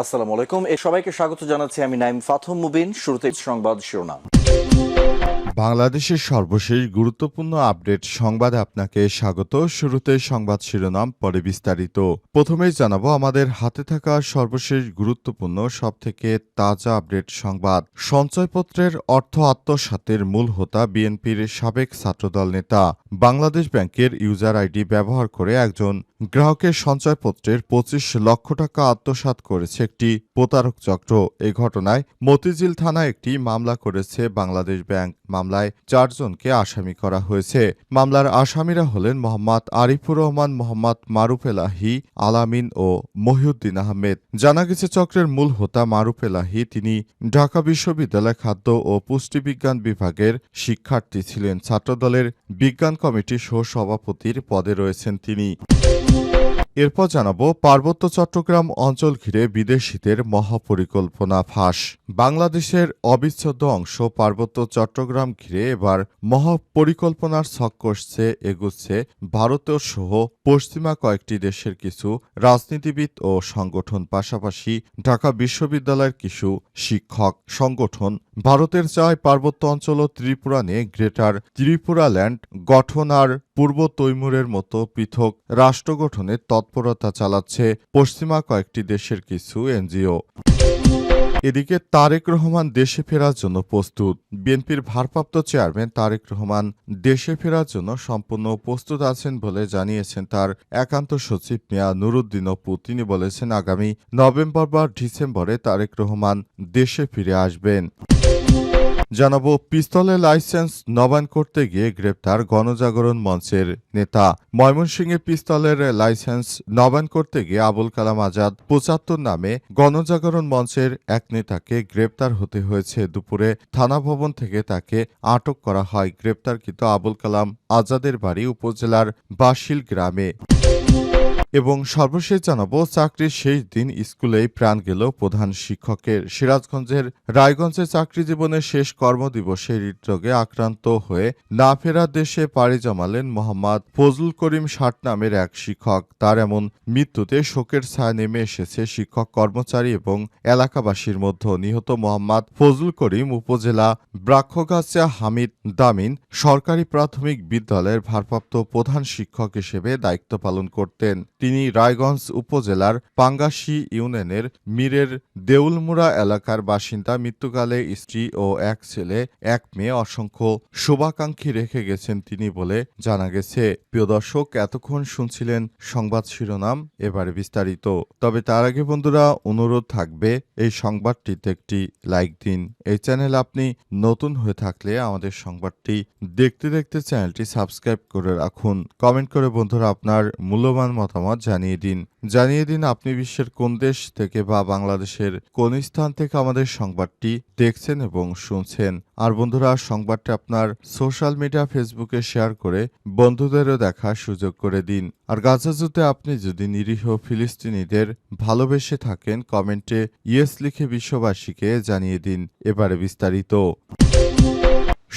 আসসালামু আলাইকুম। সবাইকে স্বাগত জানাচ্ছি আমি নাইম ফাথম মুবিন। শুরুতে সংবাদ শিরোনাম। বাংলাদেশের সর্বশেষ গুরুত্বপূর্ণ আপডেট সংবাদে আপনাকে স্বাগত। শুরুতে সংবাদ শিরোনাম, পরে বিস্তারিত। প্রথমেই জানাবো আমাদের হাতে থাকা সর্বশেষ গুরুত্বপূর্ণ সবথেকে তাজা আপডেট সংবাদ। সঞ্চয়পত্রের অর্থ আত্মসাতের মূল হোতা বিএনপির সাবেক ছাত্রদল নেতা। বাংলাদেশ ব্যাংকের ইউজার আইডি ব্যবহার করে একজন গ্রাহকের সঞ্চয়পত্রের ২৫ লক্ষ টাকা আত্মসাৎ করেছে একটি প্রতারক চক্র। এই ঘটনায় মতিঝিল থানায় একটি মামলা করেছে বাংলাদেশ ব্যাংক। মামলায় ৪ জনকে আসামি করা হয়েছে। মামলার আসামিরা হলেন মোহাম্মদ আরিফুর রহমান, মোহাম্মদ মারুফ এলাহি, আলামিন ও মহিউদ্দিন আহমেদ। জানা গেছে চক্রের মূল হোতা মারুফ এলাহি তিনি ঢাকা বিশ্ববিদ্যালয় খাদ্য ও পুষ্টিবিজ্ঞান বিভাগের শিক্ষার্থী ছিলেন। ছাত্রদলের বিজ্ঞান কমিটির সহ-সভাপতির পদে রয়েছেন তিনি। এরপর জানাবো পার্বত্য চট্টগ্রাম অঞ্চল ঘিরে বিদেশিদের মহাপরিকল্পনা ফাঁস। বাংলাদেশের অবিচ্ছেদ্য অংশ পার্বত্য চট্টগ্রাম ঘিরে এবার মহাপরিকল্পনার ছক কষছে এগুচ্ছে ভারতীয় সহ পশ্চিমা কয়েকটি দেশের কিছু রাজনীতিবিদ ও সংগঠন, পাশাপাশি ঢাকা বিশ্ববিদ্যালয়ের কিছু শিক্ষক সংগঠন। ভারতের চায় পার্বত্য অঞ্চল ও ত্রিপুরা নিয়ে গ্রেটার ত্রিপুরাল্যান্ড গঠন আর পূর্ব তৈমুরের মতো পৃথক রাষ্ট্র গঠনের তৎপরতা চালাচ্ছে পশ্চিমা কয়েকটি দেশের কিছু এনজিও। এদিকে তারেক রহমান দেশে ফেরার জন্য প্রস্তুত। বিএনপির ভারপ্রাপ্ত চেয়ারম্যান তারেক রহমান দেশে ফেরার জন্য সম্পূর্ণ প্রস্তুত আছেন বলে জানিয়েছেন তার একান্ত সচিব মিয়া নুরুদ্দিন অপু। তিনি বলেছেন, আগামী নভেম্বর বা ডিসেম্বরে তারেক রহমান দেশে ফিরে আসবেন। জানাবো পিস্তলের লাইসেন্স নবায়ন করতে গিয়ে গ্রেপ্তার গণজাগরণ মঞ্চের নেতা। ময়মনসিংহে পিস্তলের লাইসেন্স নবায়ন করতে গিয়ে আবুল কালাম আজাদ ৭৫ নামে গণজাগরণ মঞ্চের এক নেতাকে গ্রেপ্তার হতে হয়েছে। দুপুরে থানা ভবন থেকে তাকে আটক করা হয়। গ্রেপ্তারকৃত আবুল কালাম আজাদের বাড়ি উপজেলার বাসিল গ্রামে। এবং সর্বশেষ জানাবো চাকরির শেষ দিন স্কুলেই প্রাণ গেল প্রধান শিক্ষকের। সিরাজগঞ্জের রায়গঞ্জে চাকরি জীবনের শেষ কর্মদিবসে হৃদরোগে আক্রান্ত হয়ে না ফেরার দেশে পাড়ি জমালেন মোহাম্মদ ফজলুল করিম ৬০ নামের এক শিক্ষক। তার এমন মৃত্যুতে শোকের ছায়া নেমে এসেছে শিক্ষক, কর্মচারী এবং এলাকাবাসীর মধ্যে। নিহত মোহাম্মদ ফজলুল করিম উপজেলা ব্রাক্ষগাছা হামিদ দামিন সরকারি প্রাথমিক বিদ্যালয়ের ভারপ্রাপ্ত প্রধান শিক্ষক হিসেবে দায়িত্ব পালন করতেন। তিনি রায়গঞ্জ উপজেলার পাঙ্গাশী ইউনিয়নের মীরের দেউলমুড়া এলাকার বাসিন্দা। মৃত্যুকালে স্ত্রী ও এক ছেলে, এক মেয়ে, অসংখ্য শুভাকাঙ্ক্ষী রেখে গেছেন তিনি বলে জানা গেছে। প্রিয় দর্শক, এতক্ষণ শুনছিলেন সংবাদ শিরোনাম, এবারে বিস্তারিত। তবে তার আগে বন্ধুরা অনুরোধ থাকবে এই সংবাদটিতে একটি লাইক দিন। এই চ্যানেল আপনি নতুন হয়ে থাকলে আমাদের সংবাদটি দেখতে দেখতে চ্যানেলটি সাবস্ক্রাইব করে রাখুন। কমেন্ট করে বন্ধুরা আপনার মূল্যবান মতামত জানিয়ে দিন আপনি বিশ্বের কোন দেশ থেকে বা বাংলাদেশের কোন স্থান থেকে আমাদের সংবাদটি দেখছেন এবং শুনছেন। আর বন্ধুরা সংবাদটি আপনার সোশ্যাল মিডিয়া ফেসবুকে শেয়ার করে বন্ধুদেরও দেখার সুযোগ করে দিন। আর গাজা যুদ্ধে আপনি যদি নিরীহ ফিলিস্তিনিদের ভালোবেসে থাকেন কমেন্টে ইয়েস লিখে বিশ্ববাসীকে জানিয়ে দিন। এবারে বিস্তারিত।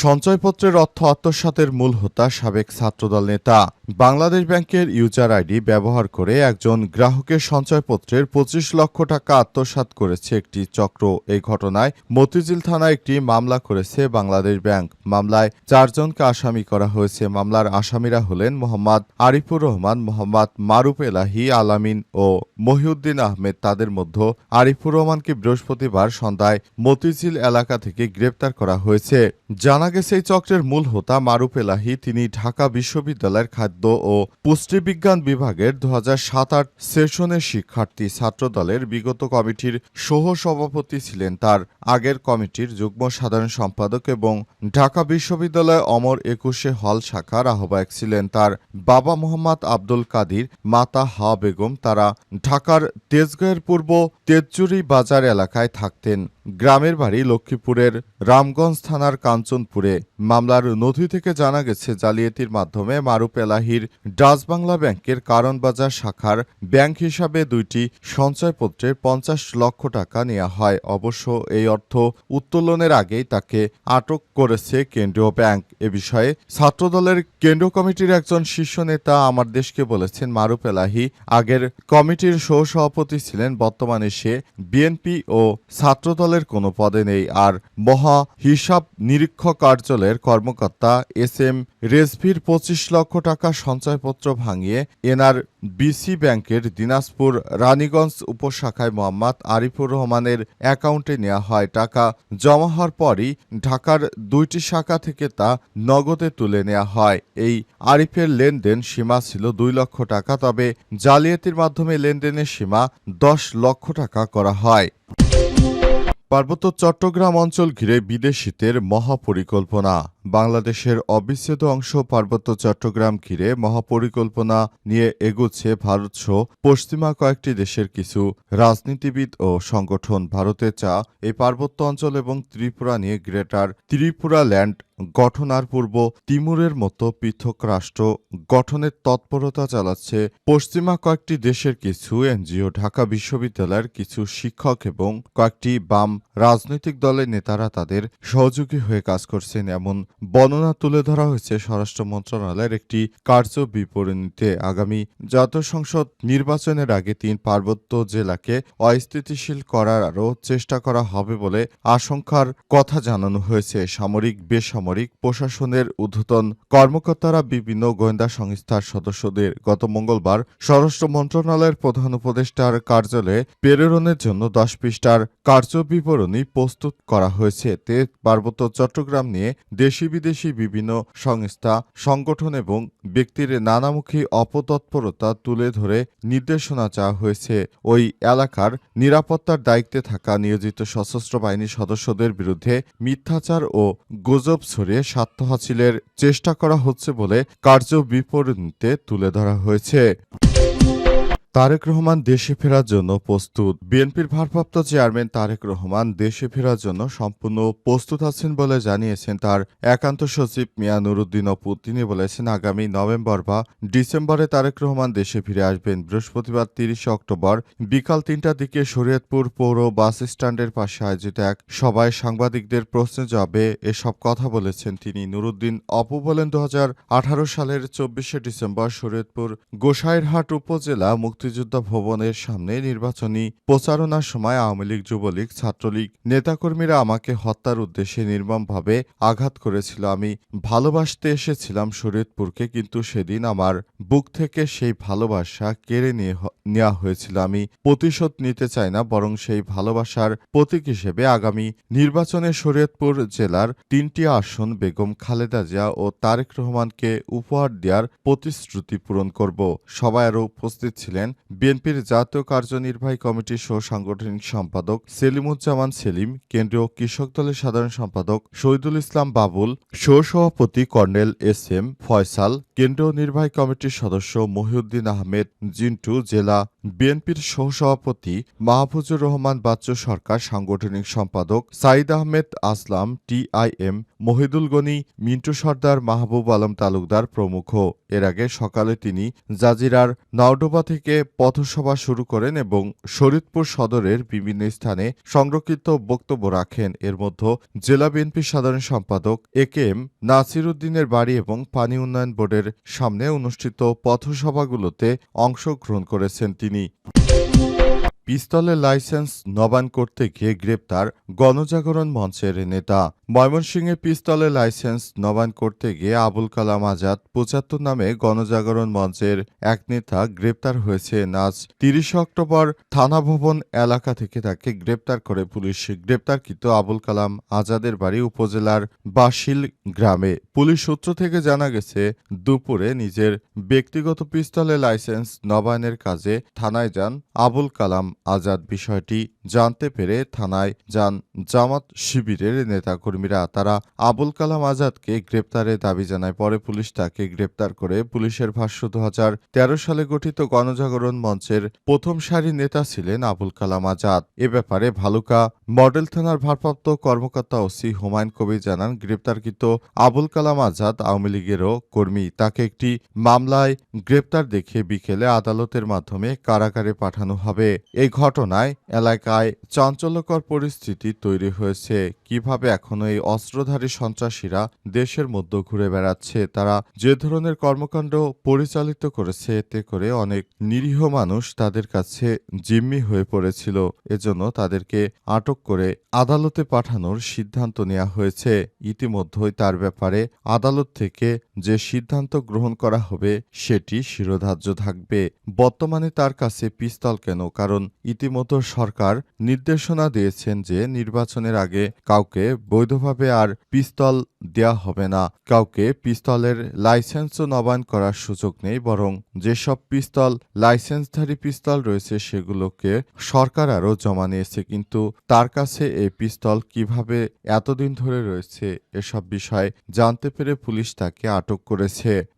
সঞ্চয়পত্রের অর্থ আত্মসাতের মূল হোতা সাবেক ছাত্রদল নেতা। বাংলাদেশ ব্যাংকের ইউজার আইডি ব্যবহার করে একজন গ্রাহকের সঞ্চয়পত্রের ২৫ লক্ষ টাকা আত্মসাৎ করেছে একটি চক্র। এই ঘটনায় মতিঝিল থানায় একটি মামলা করেছে বাংলাদেশ ব্যাংক। মামলায় ৪ জনকে আসামি করা হয়েছে। মামলার আসামিরা হলেন মোহাম্মদ আরিফুর রহমান, মোহাম্মদ মারুফ এলাহি, আলামিন ও মহিউদ্দিন আহমেদ। তাদের মধ্যে আরিফুর রহমানকে বৃহস্পতিবার সন্ধ্যায় মতিঝিল এলাকা থেকে গ্রেপ্তার করা হয়েছে। জানা গেছে এই চক্রের মূল হোতা মারুফ এলাহি তিনি ঢাকা বিশ্ববিদ্যালয়ের খাদ্য ও পুষ্টিবিজ্ঞান বিভাগের ২০০৭-৮ সেশনের শিক্ষার্থী। ছাত্রদলের বিগত কমিটির সহ-সভাপতি ছিলেন। তার আগের কমিটির যুগ্ম সাধারণ সম্পাদক এবং ঢাকা বিশ্ববিদ্যালয় অমর একুশে হল শাখার আহ্বায়ক ছিলেন। তার বাবা মোহাম্মদ আব্দুল কাদির, মাতা হাওয়া বেগম। তারা ঢাকার তেজগাঁয়ের পূর্ব তেজজুরি বাজার এলাকায় থাকতেন। গ্রামের বাড়ি লক্ষ্মীপুরের রামগঞ্জ থানার কাঞ্চনপুরে। মামলার নথি থেকে জানা গেছে, জালিয়াতির মাধ্যমে মারুফ এলাহীর ডাচ বাংলা ব্যাংকের কারণবাজার শাখার ব্যাংক হিসাবে 2টি সঞ্চয়পত্রের 50 লক্ষ টাকা নেওয়া হয়। অবশ্য এই অর্থ উত্তোলনের আগেই তাকে আটক করেছে কেন্দ্রীয় ব্যাংক। এ বিষয়ে ছাত্রদলের কেন্দ্রীয় কমিটির একজন শীর্ষ নেতা আমার দেশকে বলেছেন, মারুফ এলাহী আগের কমিটির সহসভাপতি ছিলেন, বর্তমানে সে বিএনপি ও ছাত্রদলের কোনো পদে নেই। আর মহা হিসাব নিরীক্ষক কার্যালয়ের কর্মকর্তা SM রেজভির 25 লক্ষ টাকা সঞ্চয়পত্র ভাঙিয়ে NRBC ব্যাংকের দিনাজপুর রানীগঞ্জ উপশাখায় মোহাম্মদ আরিফুর রহমানের অ্যাকাউন্টে নেওয়া হয়। টাকা জমা হওয়ার পরই ঢাকার 2টি শাখা থেকে তা নগদে তুলে নেওয়া হয়। এই আরিফের লেনদেন সীমা ছিল 2 লক্ষ টাকা, তবে জালিয়াতির মাধ্যমে লেনদেনের সীমা 10 লক্ষ টাকা করা হয়। পার্বত্য চট্টগ্রাম অঞ্চল ঘিরে বিদেশিদের মহাপরিকল্পনা। বাংলাদেশের অবিচ্ছেদ্য অংশ পার্বত্য চট্টগ্রাম ঘিরে মহাপরিকল্পনা নিয়ে এগুচ্ছে ভারতসহ পশ্চিমা কয়েকটি দেশের কিছু রাজনীতিবিদ ও সংগঠন। ভারতের এই পার্বত্য অঞ্চল এবং ত্রিপুরা নিয়ে গ্রেটার ত্রিপুরা ল্যান্ড গঠন আর পূর্ব তিমুরের মতো পৃথক রাষ্ট্র গঠনের তৎপরতা চালাচ্ছে পশ্চিমা কয়েকটি দেশের কিছু এনজিও, ঢাকা বিশ্ববিদ্যালয়ের কিছু শিক্ষক এবং কয়েকটি বাম রাজনৈতিক দলের নেতারা তাদের সহযোগী হয়ে কাজ করছেন, এমন বর্ণনা তুলে ধরা হয়েছে স্বরাষ্ট্র মন্ত্রণালয়ের একটি কার্য বিবরণীতে। আগামী জাতীয় সংসদ নির্বাচনের আগে 3 পার্বত্য জেলাকে অস্থিতিশীল করার আরও চেষ্টা করা হবে বলে আশঙ্কার কথা জানানো হয়েছে। সামরিক বেসামরিক প্রশাসনের ঊর্ধ্বতন কর্মকর্তারা বিভিন্ন গোয়েন্দা সংস্থার সদস্যদের গত মঙ্গলবার স্বরাষ্ট্র মন্ত্রণালয়ের প্রধান উপদেষ্টার কার্যালয়ে প্রেরণের জন্য 10 পৃষ্ঠার কার্য বিবরণী প্রস্তুত করা হয়েছে। এতে পার্বত্য চট্টগ্রাম নিয়ে দেশি বিদেশি বিভিন্ন সংস্থা, সংগঠন এবং ব্যক্তির নানামুখী অপতৎপরতা তুলে ধরে নির্দেশনা চাওয়া হয়েছে। ওই এলাকার নিরাপত্তার দায়িত্বে থাকা নিয়োজিত সশস্ত্র বাহিনীর সদস্যদের বিরুদ্ধে মিথ্যাচার ও গুজব ছড়িয়ে স্বার্থ হাসিলের চেষ্টা করা হচ্ছে বলে কার্য বিবরণীতে তুলে ধরা হয়েছে। তারেক রহমান দেশে ফেরার জন্য প্রস্তুত। বিএনপির ভারপ্রাপ্ত চেয়ারম্যান তারেক রহমান দেশে ফেরার জন্য সম্পূর্ণ প্রস্তুত আছেন বলে জানিয়েছেন তার একান্ত সচিব মিয়া নুরুদ্দিন অপু। তিনি বলেছেন, আগামী নভেম্বর বা ডিসেম্বরে তারেক রহমান দেশে ফিরে আসবেন। বৃহস্পতিবার 30 অক্টোবর বিকাল 3টার দিকে শরীয়তপুর পৌর বাস স্ট্যান্ডের পাশে আয়োজিত এক সভায় সাংবাদিকদের প্রশ্নের জবাবে এসব কথা বলেছেন তিনি। নুরুদ্দিন অপু বলেন, 2018 সালের 24শে ডিসেম্বর শরীয়তপুর গোসাইরহাট উপজেলা মুক্তিযোদ্ধা ভবনের সামনে নির্বাচনী প্রচারণার সময় আওয়ামী লীগ, যুবলীগ, ছাত্রলীগ নেতাকর্মীরা আমাকে হত্যার উদ্দেশ্যে নির্মমভাবে আঘাত করেছিল। আমি ভালোবাসতে এসেছিলাম শরীয়তপুরকে, কিন্তু সেদিন আমার বুক থেকে সেই ভালোবাসা কেড়ে নেওয়া হয়েছিল। আমি প্রতিশোধ নিতে চাই না, বরং সেই ভালোবাসার প্রতীক হিসেবে আগামী নির্বাচনে শরীয়তপুর জেলার 3টি আসন বেগম খালেদা জিয়া ও তারেক রহমানকে উপহার দেওয়ার প্রতিশ্রুতি পূরণ করব। সবাই আরও উপস্থিত ছিলেন বিএনপির জাতীয় কার্যনির্বাহী কমিটির সহ সাংগঠনিক সম্পাদক সেলিমুজ্জামান সেলিম, কেন্দ্রীয় কৃষক দলের সাধারণ সম্পাদক শহীদুল ইসলাম বাবুল, সহসভাপতি কর্নেল SM ফয়সাল, কেন্দ্রীয় নির্বাহী কমিটির সদস্য মহিউদ্দিন আহমেদ জিন্টু, জেলা বিএনপির সহসভাপতি মাহফুজুর রহমান বাচ্চু সরকার, সাংগঠনিক সম্পাদক সাইদ আহমেদ আসলাম, TIM মহিদুল গনি, মিন্টু সর্দার, মাহবুব আলম তালুকদার প্রমুখ। এর আগে সকালে তিনি জাজিরার নাওডোবা থেকে পথসভা শুরু করেন এবং শরীয়তপুর সদরের বিভিন্ন স্থানে সংরক্ষিত বক্তব্য রাখেন। এর মধ্যে জেলা বিএনপির সাধারণ সম্পাদক AKM নাসির উদ্দিনের বাড়ি এবং পানি উন্নয়ন বোর্ডের সামনে অনুষ্ঠিত পথসভাগুলোতে অংশগ্রহণ করেছেন তিনি। পিস্তলের লাইসেন্স নবায়ন করতে গিয়ে গ্রেপ্তার গণজাগরণ মঞ্চের নেতা। ময়মনসিংহে পিস্তলের লাইসেন্স নবায়ন করতে গিয়ে আবুল কালাম আজাদ 75 নামে গণজাগরণ মঞ্চের এক নেতা গ্রেপ্তার হয়েছে। আজ 30 অক্টোবর থানা ভবন এলাকা থেকে তাকে গ্রেপ্তার করে পুলিশ। গ্রেপ্তারকৃত আবুল কালাম আজাদের বাড়ি উপজেলার বাসিল গ্রামে। পুলিশ সূত্র থেকে জানা গেছে, দুপুরে নিজের ব্যক্তিগত পিস্তলের লাইসেন্স নবায়নের কাজে থানায় যান আবুল কালাম আজাদ। বিষয়টি জানতে পেরে থানায় যান জামাত শিবিরের নেতাকর্মী। কর্মীরা। তারা আবুল কালাম আজাদকে গ্রেপ্তারের দাবি জানায়। পরে পুলিশ তাকে গ্রেপ্তার করে। পুলিশের ভাষ্য, 2013 সালে গঠিত গণজাগরণ মঞ্চের প্রথম সারির নেতা ছিলেন আবুল কালাম আজাদ। এ ব্যাপারে ভালুকা মডেল থানার ভারপ্রাপ্ত কর্মকর্তা ওসি হুমায়ুন কবির জানান, গ্রেপ্তারকৃত আবুল কালাম আজাদ আওয়ামী লীগেরও কর্মী। তাকে একটি মামলায় গ্রেপ্তার দেখে বিকেলে আদালতের মাধ্যমে কারাগারে পাঠানো হবে। এই ঘটনায় এলাকায় চাঞ্চল্যকর পরিস্থিতি তৈরি হয়েছে। কিভাবে এখনো এই অস্ত্রধারী সন্ত্রাসীরা দেশের মধ্যে ঘুরে বেড়াচ্ছে, তারা যে ধরনের কর্মকাণ্ড পরিচালিত করেছে, এতে করে অনেক নিরীহ মানুষ তাদের কাছে জিম্মি হয়ে পড়েছিল। এজন্য তাদেরকে আটক করে আদালতে পাঠানোর সিদ্ধান্ত নেওয়া হয়েছে। ইতিমধ্যেই তার ব্যাপারে আদালত থেকে যে সিদ্ধান্ত গ্রহণ করা হবে সেটি শিরোধার্য থাকবে। বর্তমানে তার কাছে পিস্তল কেন? কারণ ইতিমধ্যে সরকার নির্দেশনা দিয়েছেন যে নির্বাচনের আগে কাউকে বৈধভাবে আর পিস্তল দেয়া হবে না। কাউকে পিস্তলের লাইসেন্সও নবায়ন করার সুযোগ নেই, বরং যেসব পিস্তল লাইসেন্সধারী পিস্তল রয়েছে সেগুলোকে সরকার আরও জমা নিয়েছে। কিন্তু তার কাছে এই পিস্তল কিভাবে এতদিন ধরে রয়েছে, এসব বিষয় জানতে পেরে পুলিশ তাকে আটক করেছে।